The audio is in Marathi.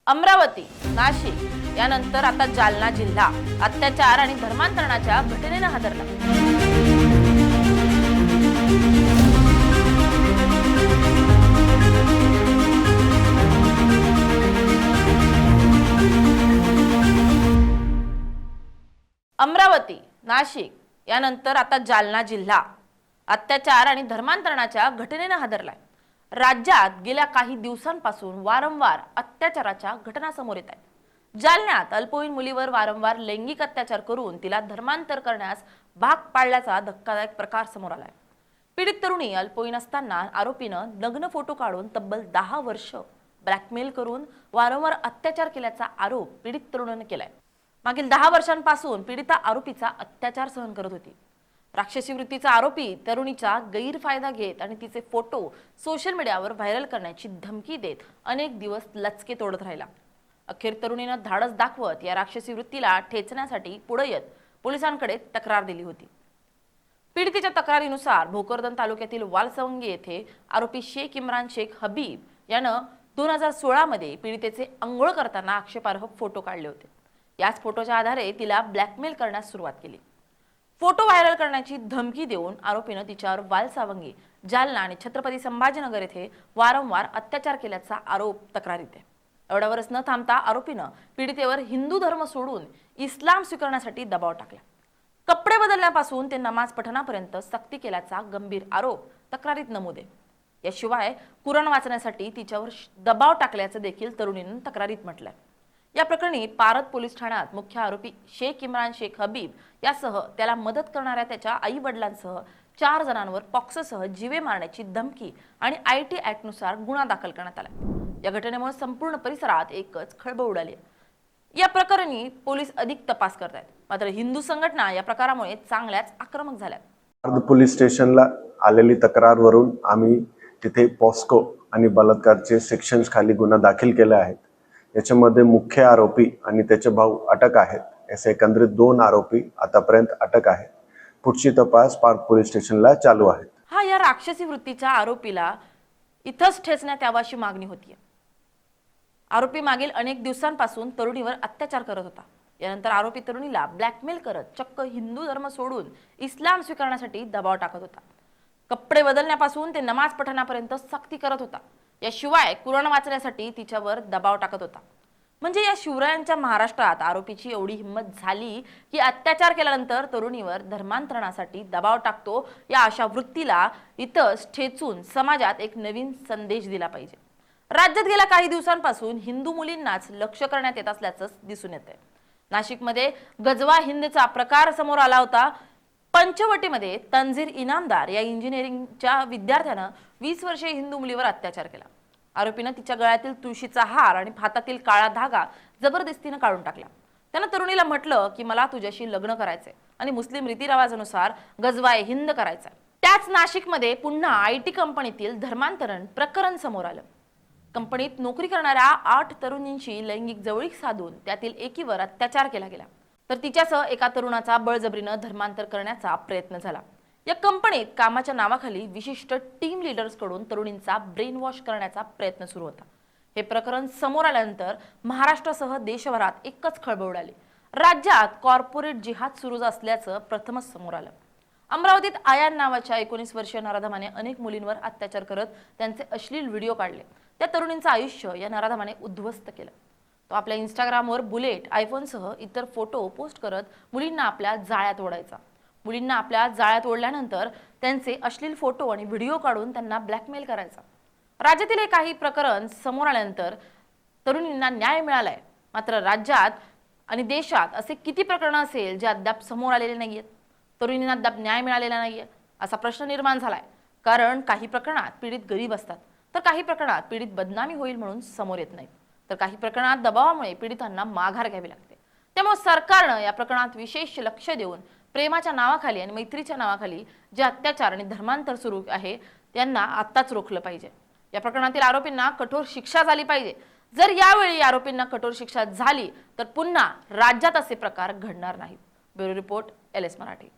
अमरावती, नाशिक यानंतर आता जालना जिल्हा अत्याचार आणि धर्मांतरणाच्या घटनेने हादरला। अमरावती, नाशिक यानंतर आता जालना जिल्हा अत्याचार आणि धर्मांतरणाच्या घटनेने हादरलाय। राज्यात गेल्या काही दिवसांपासून वारंवार अत्याचाराच्या घटना समोर येत आहेत। जालन्यात अल्पवयीन मुलीवर वारंवार लैंगिक अत्याचार करून तिला धर्मांतर करण्यास भाग पाडल्याचा धक्कादायक प्रकार समोर आलाय। पीडित तरुणी अल्पवयीन असताना आरोपीनं नग्न फोटो काढून तब्बल 10 वर्ष ब्लॅकमेल करून वारंवार अत्याचार केल्याचा आरोप पीडित तरुणीने केलाय। मागील 10 वर्षांपासून पीडिता आरोपीचा अत्याचार सहन करत होती। राक्षसी वृत्तीचा आरोपी तरुणीचा गैरफायदा घेत आणि तिचे फोटो सोशल मीडियावर व्हायरल करण्याची धमकी देत अनेक दिवस लचके तोडत राहिला। अखेर तरुणीनं धाडस दाखवत या राक्षसी वृत्तीला ठेचण्यासाठी पुढे येत पोलिसांकडे तक्रार दिली होती। पीडितेच्या तक्रारीनुसार भोकरदन तालुक्यातील वालसवंगी येथे आरोपी शेख इम्रान शेख हबीब यानं 2016 मध्ये पीडितेचे अंघोळ करताना आक्षेपार्ह फोटो काढले होते। याच फोटोच्या आधारे तिला ब्लॅकमेल करण्यास सुरुवात केली। फोटो व्हायरल करण्याची धमकी देऊन आरोपीनं तिच्यावर वालसावंगी, जालना आणि छत्रपती संभाजीनगर येथे वारंवार अत्याचार केल्याचा आरोप तक्रारीत आहे। एवढ्यावरच न थांबता आरोपीनं पीडितेवर हिंदू धर्म सोडून इस्लाम स्वीकारण्यासाठी दबाव टाकला। कपडे बदलण्यापासून ते नमाज पठणापर्यंत सक्ती केल्याचा गंभीर आरोप तक्रारीत नमूद आहे। याशिवाय कुराण वाचण्यासाठी तिच्यावर दबाव टाकल्याचं देखील तरुणीनं तक्रारीत म्हटलंय। या प्रकरणी पारत पोलीस ठाण्यात मुख्य आरोपी शेख इम्रान शेख हबीब यासह त्याला मदत करणाऱ्या त्याच्या आई वडिलांसह 4 जणांवर पॉक्सोसह जीवे मारण्याची धमकी आणि IT ऍक्ट नुसार गुन्हा दाखल करण्यात आला। या घटनेमुळे संपूर्ण परिसरात एकच खळबळ उडाली आहे। या प्रकरणी पोलीस अधिक तपास करत आहेत। मात्र हिंदू संघटना या प्रकारामुळे चांगल्याच आक्रमक झाल्यात। पारद पोलीस स्टेशनला आलेली तक्रारवरून आम्ही तिथे पॉस्को आणि बलात्कारचे सेक्शन्स खाली गुन्हा दाखल केले आहेत। याच्यामध्ये मुख्य आरोपी आणि त्याचे भाऊ अटक आहेत। असे एकंदरीत 2 आरोपी आतापर्यंत अटक आहेत। पुढची तपास पारद पोलीस स्टेशनला चालू आहे। हा या राक्षसी वृत्तीच्या आरोपीला इथंच ठेचण्यात यावी अशी मागणी होती। आरोपी मागील अनेक दिवसांपासून तरुणीवर अत्याचार करत होता। यानंतर आरोपी तरुणीला ब्लॅकमेल करत चक्क हिंदू धर्म सोडून इस्लाम स्वीकारण्यासाठी दबाव टाकत होता। कपडे बदलण्यापासून ते नमाज पठणापर्यंत सक्ती करत होता। याशिवाय कुराण वाचण्यासाठी तिच्यावर दबाव टाकत होता। म्हणजे या शिवरायांच्या महाराष्ट्रात आरोपीची एवढी हिंमत झाली की अत्याचार केल्यानंतर तरुणीवर धर्मांतरणासाठी दबाव टाकतो या अशा वृत्तीला इथंच ठेचून समाजात एक नवीन संदेश दिला पाहिजे। राज्यात गेल्या काही दिवसांपासून हिंदू मुलींनाच लक्ष्य करण्यात येत असल्याचं दिसून येतंय। नाशिकमध्ये गजवा हिंदचा प्रकार समोर आला होता। पंचवटीमध्ये तंजीर इनामदार या इंजिनिअरिंगच्या विद्यार्थ्यानं 20 वर्षीय हिंदू मुलीवर अत्याचार केला। आरोपीनं तिच्या गळ्यातील तुळशीचा हार आणि हातातील काळा धागा जबरदस्तीने काढून टाकला। त्यानं तरुणीला म्हटलं की मला तुझ्याशी लग्न करायचंय आणि मुस्लिम रीतिरिवाजानुसार गजवाए हिंद करायचा। त्याच नाशिकमध्ये पुन्हा IT कंपनीतील धर्मांतरण प्रकरण समोर आलं। कंपनीत नोकरी करणाऱ्या 8 तरुणींशी लैंगिक जवळीक साधून त्यातील एकीवर अत्याचार केला गेला, तर तिच्यासह एका तरुणाचा बळजबरीनं धर्मांतर करण्याचा प्रयत्न झाला। या कंपनीत कामाच्या नावाखाली विशिष्ट टीम लीडर्स कडून तरुणींचा ब्रेन वॉश करण्याचा प्रयत्न सुरू होता। हे प्रकरण समोर आल्यानंतर महाराष्ट्रासह देशभरात एकच खळबळ उडाली। राज्यात कॉर्पोरेट जिहाद सुरू असल्याचं प्रथमच समोर आलं। अमरावतीत आयान नावाच्या 19 वर्षीय नराधमाने अनेक मुलींवर अत्याचार करत त्यांचे अश्लील व्हिडिओ काढले। त्या तरुणींचं आयुष्य या नराधमाने उद्ध्वस्त केलं। तो आपल्या इंस्टाग्रामवर बुलेट, आयफोनसह इतर फोटो पोस्ट करत मुलींना आपल्या जाळ्यात ओढायचा। मुलींना आपल्या जाळ्यात ओढल्यानंतर त्यांचे अश्लील फोटो आणि व्हिडिओ काढून त्यांना ब्लॅकमेल करायचा। राज्यातील काही प्रकरण समोर आल्यानंतर तरुणींना न्याय मिळालाय। मात्र राज्यात आणि देशात असे किती प्रकरण असेल जे अद्याप समोर आलेले नाहीयेत? तरुणींना अद्याप न्याय मिळालेला नाहीये असा प्रश्न निर्माण झालाय। कारण काही प्रकरणात पीडित गरीब असतात, तर काही प्रकरणात पीडित बदनामी होईल म्हणून समोर येत नाहीत, तर काही प्रकरणात दबावामुळे पीडितांना माघार घ्यावी लागते। त्यामुळे सरकारनं या प्रकरणात विशेष लक्ष देऊन प्रेमाच्या नावाखाली आणि मैत्रीच्या नावाखाली जे अत्याचार आणि धर्मांतर सुरू आहे त्यांना आत्ताच रोखलं पाहिजे। या प्रकरणातील आरोपींना कठोर शिक्षा झाली पाहिजे। जर यावेळी आरोपींना कठोर शिक्षा झाली तर पुन्हा राज्यात असे प्रकार घडणार नाहीत। Bureau report LS Marathi.